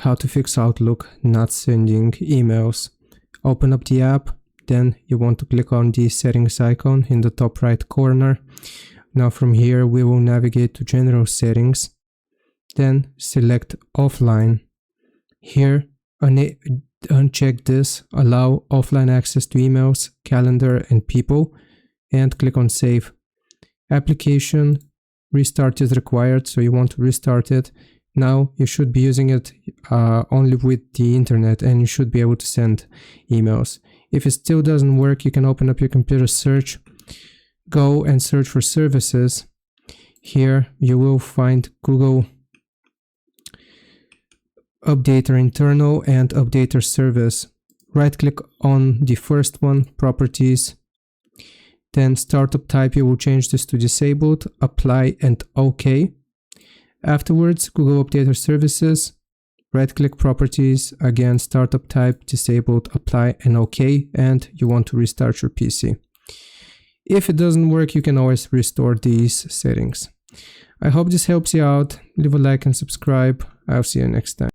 how to fix Outlook not sending emails. Open up the app, then you want to click on the settings icon in the top right corner. Now from here we will navigate to general settings, then select offline. Here uncheck this, allow offline access to emails, calendar and people, and click on save. Application restart is required, so you want to restart it. Now you should be using it only with the internet, and you should be able to send emails. If it still doesn't work, you can open up your computer search, go and search for services. Here you will find Google Updater Internal and Updater Service. Right click on the first one, Properties. Then startup type, you will change this to disabled, apply and OK. Afterwards, Google Updater Services, right click Properties, again startup type, disabled, apply and OK, and you want to restart your PC. If it doesn't work, you can always restore these settings. I hope this helps you out. Leave a like and subscribe. I'll see you next time.